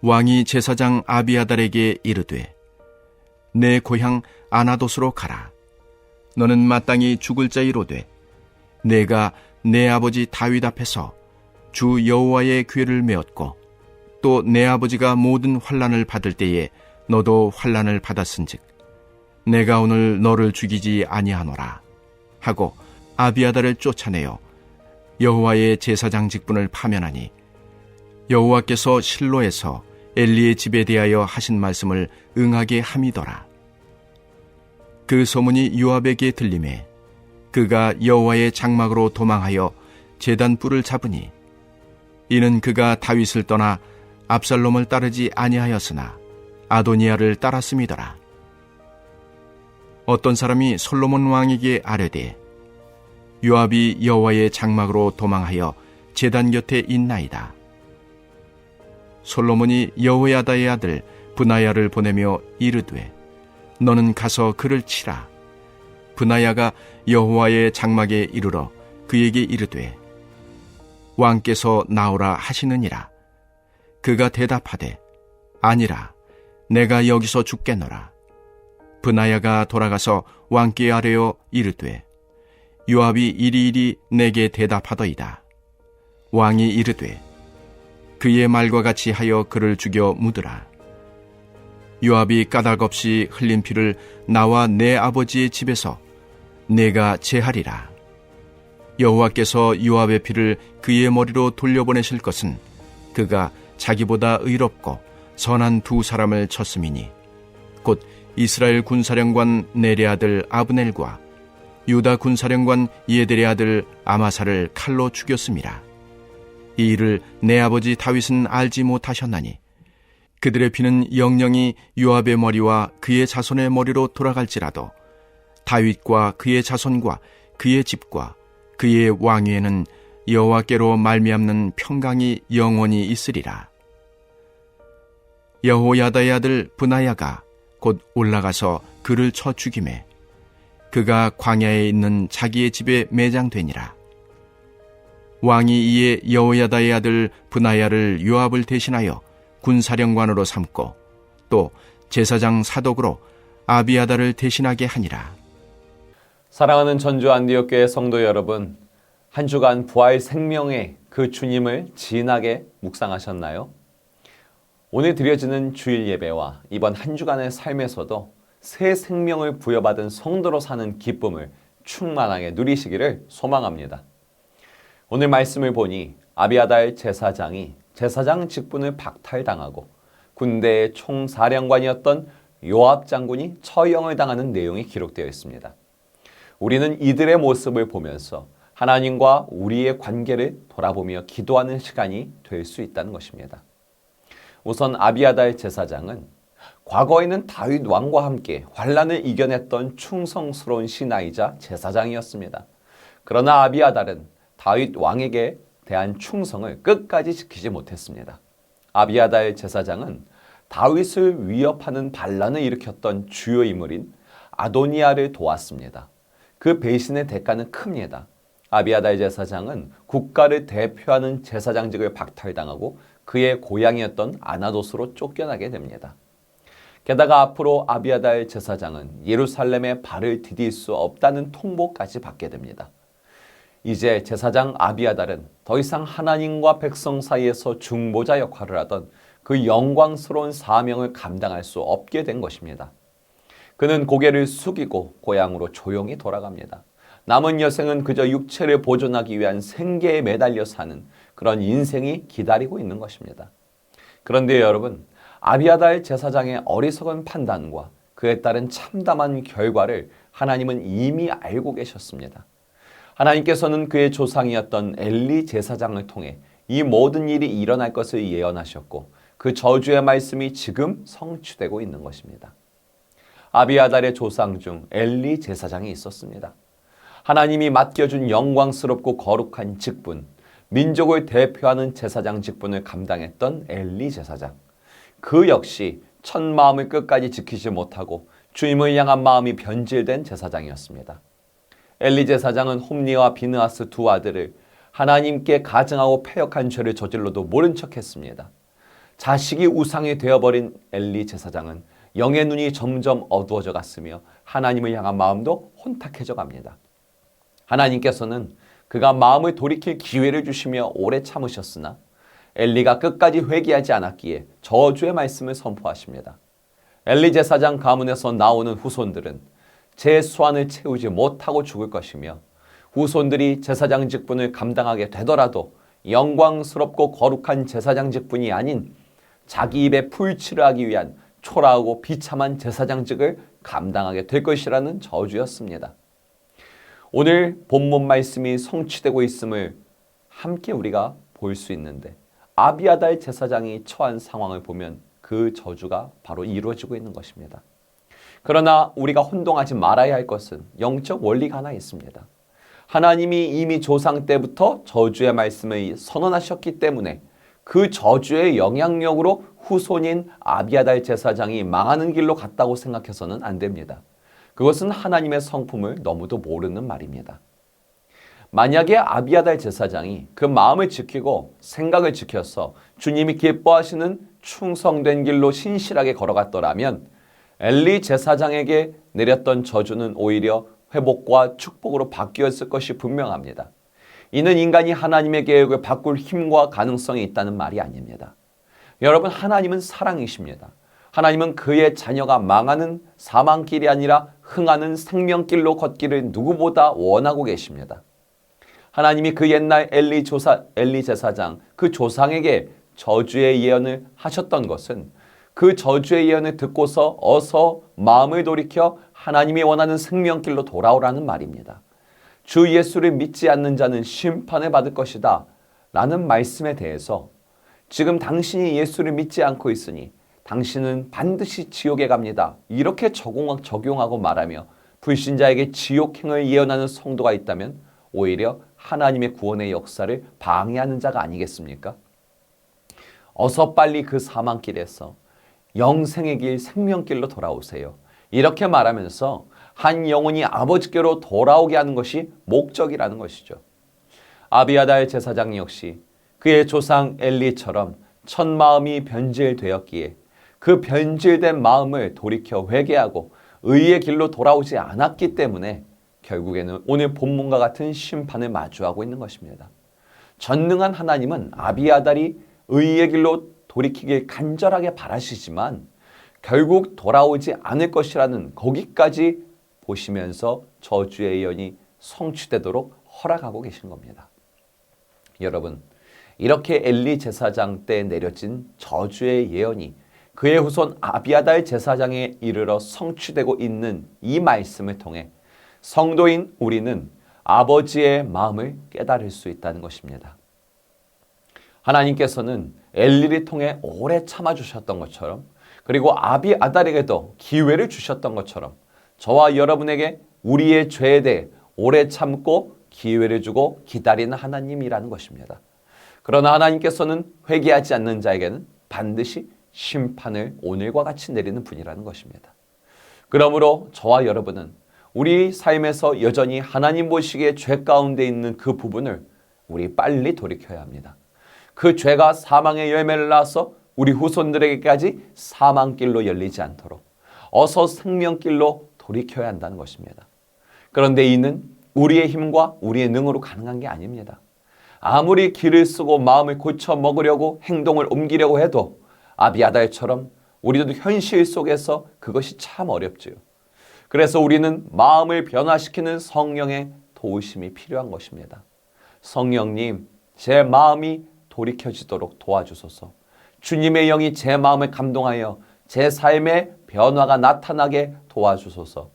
왕이 제사장 아비아달에게 이르되 내 고향 아나돗으로 가라. 너는 마땅히 죽을 자이로되 내가 내 아버지 다윗 앞에서 주 여호와의 궤를 메었고 또 내 아버지가 모든 환난을 받을 때에 너도 환난을 받았은즉 내가 오늘 너를 죽이지 아니하노라 하고 아비아달을 쫓아내어 여호와의 제사장 직분을 파면하니 여호와께서 실로에서 엘리의 집에 대하여 하신 말씀을 응하게 함이더라. 그 소문이 요압에게 들리매 그가 여호와의 장막으로 도망하여 제단 뿔을 잡으니 이는 그가 다윗을 떠나 압살롬을 따르지 아니하였으나 아도니아를 따랐음이더라. 어떤 사람이 솔로몬 왕에게 아뢰되 요압이 여호와의 장막으로 도망하여 제단 곁에 있나이다. 솔로몬이 여호야다의 아들 브나야를 보내며 이르되 너는 가서 그를 치라. 브나야가 여호와의 장막에 이르러 그에게 이르되 왕께서 나오라 하시느니라. 그가 대답하되 아니라 내가 여기서 죽겠노라. 브나야가 돌아가서 왕께 아뢰어 이르되 요압이 이리이리 내게 대답하더이다. 왕이 이르되 그의 말과 같이 하여 그를 죽여 묻으라. 요압이 까닭없이 흘린 피를 나와 내 아버지의 집에서 내가 제하리라. 여호와께서 요압의 피를 그의 머리로 돌려보내실 것은 그가 자기보다 의롭고 선한 두 사람을 쳤음이니 곧 이스라엘 군사령관 넬의 아들 아브넬과 유다 군사령관 예델의 아들 아마사를 칼로 죽였음이라. 이 일을 내 아버지 다윗은 알지 못하셨나니 그들의 피는 영영이 요압의 머리와 그의 자손의 머리로 돌아갈지라도 다윗과 그의 자손과 그의 집과 그의 왕위에는 여호와께로 말미암는 평강이 영원히 있으리라. 여호야다의 아들 브나야가 곧 올라가서 그를 쳐 죽이매 그가 광야에 있는 자기의 집에 매장되니라. 왕이 이에 여호야다의 아들 브나야를 요압을 대신하여 군사령관으로 삼고 또 제사장 사독으로 아비아달을 대신하게 하니라. 사랑하는 전주 안디옥교회 성도 여러분, 한 주간 부활 생명의 그 주님을 진하게 묵상하셨나요? 오늘 드려지는 주일 예배와 이번 한 주간의 삶에서도 새 생명을 부여받은 성도로 사는 기쁨을 충만하게 누리시기를 소망합니다. 오늘 말씀을 보니 아비아달 제사장이 제사장 직분을 박탈당하고 군대의 총사령관이었던 요압 장군이 처형을 당하는 내용이 기록되어 있습니다. 우리는 이들의 모습을 보면서 하나님과 우리의 관계를 돌아보며 기도하는 시간이 될 수 있다는 것입니다. 우선 아비아달 제사장은 과거에는 다윗 왕과 함께 환난을 이겨냈던 충성스러운 신하이자 제사장이었습니다. 그러나 아비아달은 다윗 왕에게 대한 충성을 끝까지 지키지 못했습니다. 아비아달 제사장은 다윗을 위협하는 반란을 일으켰던 주요 인물인 아도니아를 도왔습니다. 그 배신의 대가는 큽니다. 아비아달 제사장은 국가를 대표하는 제사장직을 박탈당하고 그의 고향이었던 아나돗으로 쫓겨나게 됩니다. 게다가 앞으로 아비아달 제사장은 예루살렘에 발을 디딜 수 없다는 통보까지 받게 됩니다. 이제 제사장 아비아달은 더 이상 하나님과 백성 사이에서 중보자 역할을 하던 그 영광스러운 사명을 감당할 수 없게 된 것입니다. 그는 고개를 숙이고 고향으로 조용히 돌아갑니다. 남은 여생은 그저 육체를 보존하기 위한 생계에 매달려 사는 그런 인생이 기다리고 있는 것입니다. 그런데 여러분, 아비아달 제사장의 어리석은 판단과 그에 따른 참담한 결과를 하나님은 이미 알고 계셨습니다. 하나님께서는 그의 조상이었던 엘리 제사장을 통해 이 모든 일이 일어날 것을 예언하셨고 그 저주의 말씀이 지금 성취되고 있는 것입니다. 아비아달의 조상 중 엘리 제사장이 있었습니다. 하나님이 맡겨준 영광스럽고 거룩한 직분, 민족을 대표하는 제사장 직분을 감당했던 엘리 제사장. 그 역시 첫 마음을 끝까지 지키지 못하고 주님을 향한 마음이 변질된 제사장이었습니다. 엘리 제사장은 홈리와 비느하스 두 아들을 하나님께 가증하고 패역한 죄를 저질러도 모른 척했습니다. 자식이 우상이 되어버린 엘리 제사장은 영의 눈이 점점 어두워져 갔으며 하나님을 향한 마음도 혼탁해져 갑니다. 하나님께서는 그가 마음을 돌이킬 기회를 주시며 오래 참으셨으나 엘리가 끝까지 회개하지 않았기에 저주의 말씀을 선포하십니다. 엘리 제사장 가문에서 나오는 후손들은 제 수완을 채우지 못하고 죽을 것이며 후손들이 제사장 직분을 감당하게 되더라도 영광스럽고 거룩한 제사장 직분이 아닌 자기 입에 풀칠을 하기 위한 초라하고 비참한 제사장직을 감당하게 될 것이라는 저주였습니다. 오늘 본문 말씀이 성취되고 있음을 함께 우리가 볼 수 있는데 아비아달 제사장이 처한 상황을 보면 그 저주가 바로 이루어지고 있는 것입니다. 그러나 우리가 혼동하지 말아야 할 것은 영적 원리가 하나 있습니다. 하나님이 이미 조상 때부터 저주의 말씀을 선언하셨기 때문에 그 저주의 영향력으로 후손인 아비아달 제사장이 망하는 길로 갔다고 생각해서는 안 됩니다. 그것은 하나님의 성품을 너무도 모르는 말입니다. 만약에 아비아달 제사장이 그 마음을 지키고 생각을 지켜서 주님이 기뻐하시는 충성된 길로 신실하게 걸어갔더라면 엘리 제사장에게 내렸던 저주는 오히려 회복과 축복으로 바뀌었을 것이 분명합니다. 이는 인간이 하나님의 계획을 바꿀 힘과 가능성이 있다는 말이 아닙니다. 여러분, 하나님은 사랑이십니다. 하나님은 그의 자녀가 망하는 사망길이 아니라 흥하는 생명길로 걷기를 누구보다 원하고 계십니다. 하나님이 그 옛날 엘리 제사장 그 조상에게 저주의 예언을 하셨던 것은 그 저주의 예언을 듣고서 어서 마음을 돌이켜 하나님이 원하는 생명길로 돌아오라는 말입니다. 주 예수를 믿지 않는 자는 심판을 받을 것이다 라는 말씀에 대해서 지금 당신이 예수를 믿지 않고 있으니 당신은 반드시 지옥에 갑니다. 이렇게 적용하고 말하며 불신자에게 지옥행을 예언하는 성도가 있다면 오히려 하나님의 구원의 역사를 방해하는 자가 아니겠습니까? 어서 빨리 그 사망길에서 영생의 길, 생명길로 돌아오세요. 이렇게 말하면서 한 영혼이 아버지께로 돌아오게 하는 것이 목적이라는 것이죠. 아비아달 제사장 역시 그의 조상 엘리처럼 첫 마음이 변질되었기에 그 변질된 마음을 돌이켜 회개하고 의의 길로 돌아오지 않았기 때문에 결국에는 오늘 본문과 같은 심판을 마주하고 있는 것입니다. 전능한 하나님은 아비아달이 의의 길로 돌이키길 간절하게 바라시지만 결국 돌아오지 않을 것이라는 거기까지 보시면서 저주의 예언이 성취되도록 허락하고 계신 겁니다. 여러분, 이렇게 엘리 제사장 때 내려진 저주의 예언이 그의 후손 아비아달 제사장에 이르러 성취되고 있는 이 말씀을 통해 성도인 우리는 아버지의 마음을 깨달을 수 있다는 것입니다. 하나님께서는 엘리를 통해 오래 참아주셨던 것처럼 그리고 아비아달에게도 기회를 주셨던 것처럼 저와 여러분에게 우리의 죄에 대해 오래 참고 기회를 주고 기다리는 하나님이라는 것입니다. 그러나 하나님께서는 회개하지 않는 자에게는 반드시 심판을 오늘과 같이 내리는 분이라는 것입니다. 그러므로 저와 여러분은 우리 삶에서 여전히 하나님 보시기에 죄 가운데 있는 그 부분을 우리 빨리 돌이켜야 합니다. 그 죄가 사망의 열매를 낳아서 우리 후손들에게까지 사망길로 열리지 않도록 어서 생명길로 돌이켜야 한다는 것입니다. 그런데 이는 우리의 힘과 우리의 능으로 가능한 게 아닙니다. 아무리 길을 쓰고 마음을 고쳐 먹으려고 행동을 옮기려고 해도 아비아달처럼 우리도 현실 속에서 그것이 참 어렵지요. 그래서 우리는 마음을 변화시키는 성령의 도우심이 필요한 것입니다. 성령님, 제 마음이 돌이켜지도록 도와주소서. 주님의 영이 제 마음을 감동하여 제 삶에 변화가 나타나게 도와주소서.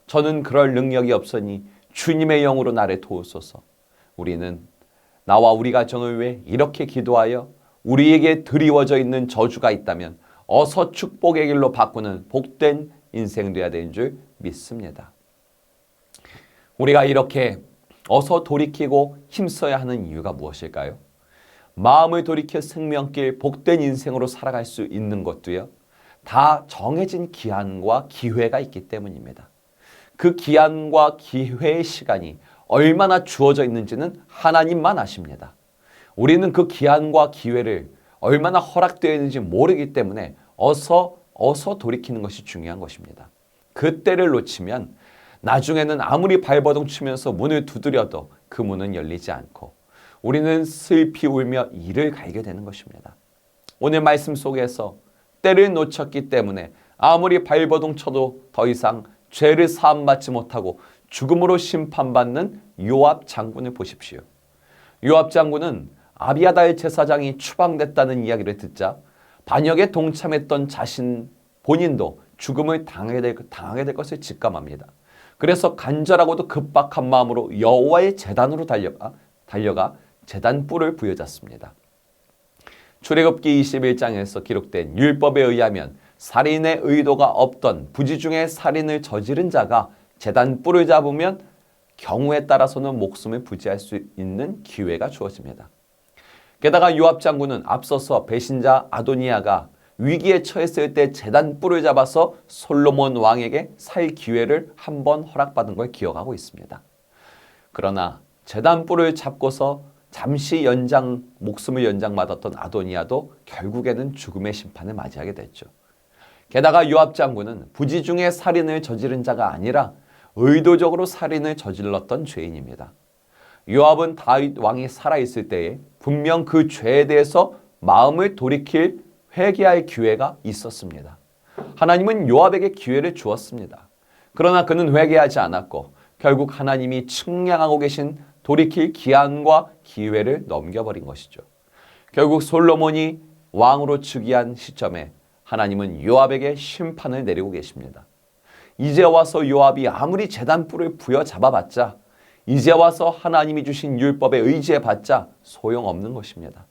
저는 그럴 능력이 없으니 주님의 영으로 나를 도우소서. 우리는 나와 우리 가정을 위해 이렇게 기도하여 우리에게 드리워져 있는 저주가 있다면 어서 축복의 길로 바꾸는 복된 인생 되어야 되는 줄 믿습니다. 우리가 이렇게 어서 돌이키고 힘써야 하는 이유가 무엇일까요? 마음을 돌이켜 생명길 복된 인생으로 살아갈 수 있는 것도요, 다 정해진 기한과 기회가 있기 때문입니다. 그 기한과 기회의 시간이 얼마나 주어져 있는지는 하나님만 아십니다. 우리는 그 기한과 기회를 얼마나 허락되어 있는지 모르기 때문에 어서 돌이키는 것이 중요한 것입니다. 그 때를 놓치면 나중에는 아무리 발버둥 치면서 문을 두드려도 그 문은 열리지 않고 우리는 슬피 울며 이를 갈게 되는 것입니다. 오늘 말씀 속에서 때를 놓쳤기 때문에 아무리 발버둥 쳐도 더 이상 죄를 사함받지 못하고 죽음으로 심판받는 요압 장군을 보십시오. 요압 장군은 아비아달 제사장이 추방됐다는 이야기를 듣자 반역에 동참했던 본인도 죽음을 당하게 될 것을 직감합니다. 그래서 간절하고도 급박한 마음으로 여호와의 제단으로 달려가 제단 뿔을 부여잡습니다. 출애굽기 21장에서 기록된 율법에 의하면 살인의 의도가 없던 부지 중에 살인을 저지른 자가 제단 뿔을 잡으면 경우에 따라서는 목숨을 부지할 수 있는 기회가 주어집니다. 게다가 요압 장군은 앞서서 배신자 아도니아가 위기에 처했을 때 제단 뿔을 잡아서 솔로몬 왕에게 살 기회를 한 번 허락받은 걸 기억하고 있습니다. 그러나 제단 뿔을 잡고서 잠시 목숨을 연장받았던 아도니아도 결국에는 죽음의 심판을 맞이하게 됐죠. 게다가 요압 장군은 부지 중에 살인을 저지른 자가 아니라 의도적으로 살인을 저질렀던 죄인입니다. 요압은 다윗 왕이 살아있을 때에 분명 그 죄에 대해서 마음을 돌이킬 회개할 기회가 있었습니다. 하나님은 요압에게 기회를 주었습니다. 그러나 그는 회개하지 않았고 결국 하나님이 측량하고 계신 돌이킬 기한과 기회를 넘겨버린 것이죠. 결국 솔로몬이 왕으로 즉위한 시점에 하나님은 요압에게 심판을 내리고 계십니다. 이제 와서 요압이 아무리 제단 뿔을 부여잡아봤자 이제 와서 하나님이 주신 율법에 의지해봤자 소용없는 것입니다.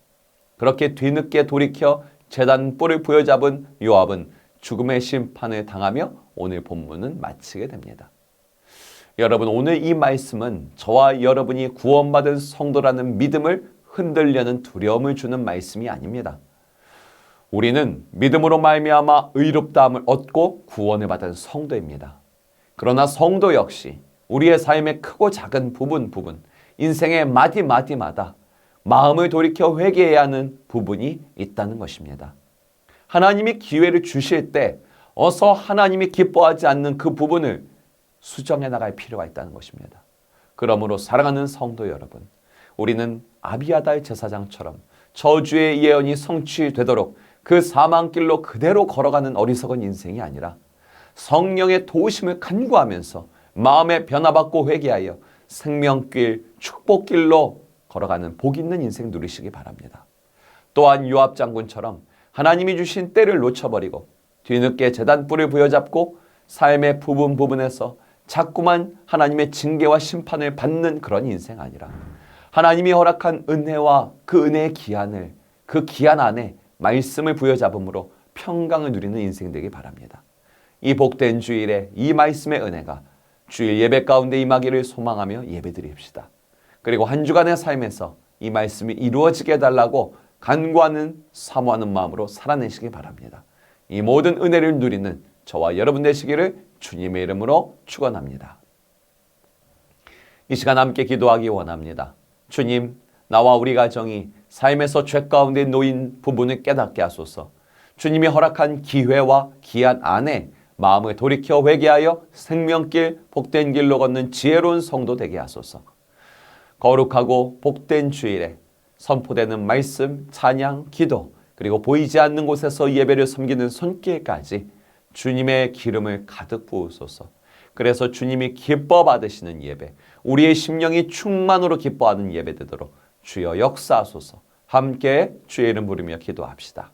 그렇게 뒤늦게 돌이켜 제단 뿔을 부여잡은 요압은 죽음의 심판을 당하며 오늘 본문은 마치게 됩니다. 여러분, 오늘 이 말씀은 저와 여러분이 구원받은 성도라는 믿음을 흔들려는 두려움을 주는 말씀이 아닙니다. 우리는 믿음으로 말미암아 의롭다함을 얻고 구원을 받은 성도입니다. 그러나 성도 역시 우리의 삶의 크고 작은 부분 인생의 마디마디마다 마음을 돌이켜 회개해야 하는 부분이 있다는 것입니다. 하나님이 기회를 주실 때 어서 하나님이 기뻐하지 않는 그 부분을 수정해 나갈 필요가 있다는 것입니다. 그러므로 사랑하는 성도 여러분, 우리는 아비아달 제사장처럼 저주의 예언이 성취되도록 그 사망길로 그대로 걸어가는 어리석은 인생이 아니라 성령의 도우심을 간구하면서 마음의 변화받고 회개하여 생명길, 축복길로 걸어가는 복 있는 인생 누리시기 바랍니다. 또한 요압 장군처럼 하나님이 주신 때를 놓쳐버리고 뒤늦게 제단 뿔을 부여잡고 삶의 부분에서 자꾸만 하나님의 징계와 심판을 받는 그런 인생 아니라 하나님이 허락한 은혜와 그 은혜의 기한을 그 기한 안에 말씀을 부여잡음으로 평강을 누리는 인생 되기 바랍니다. 이 복된 주일에 이 말씀의 은혜가 주일 예배 가운데 임하기를 소망하며 예배드립시다. 그리고 한 주간의 삶에서 이 말씀이 이루어지게 해달라고 간구하는 사모하는 마음으로 살아내시기 바랍니다. 이 모든 은혜를 누리는 저와 여러분 되시기를 주님의 이름으로 축원합니다. 이 시간 함께 기도하기 원합니다. 주님, 나와 우리 가정이 삶에서 죄 가운데 놓인 부분을 깨닫게 하소서. 주님이 허락한 기회와 기한 안에 마음을 돌이켜 회개하여 생명길, 복된 길로 걷는 지혜로운 성도 되게 하소서. 거룩하고 복된 주일에 선포되는 말씀, 찬양, 기도, 그리고 보이지 않는 곳에서 예배를 섬기는 손길까지 주님의 기름을 가득 부으소서. 그래서 주님이 기뻐 받으시는 예배, 우리의 심령이 충만으로 기뻐하는 예배 되도록 주여 역사하소서. 함께 주의 이름 부르며 기도합시다.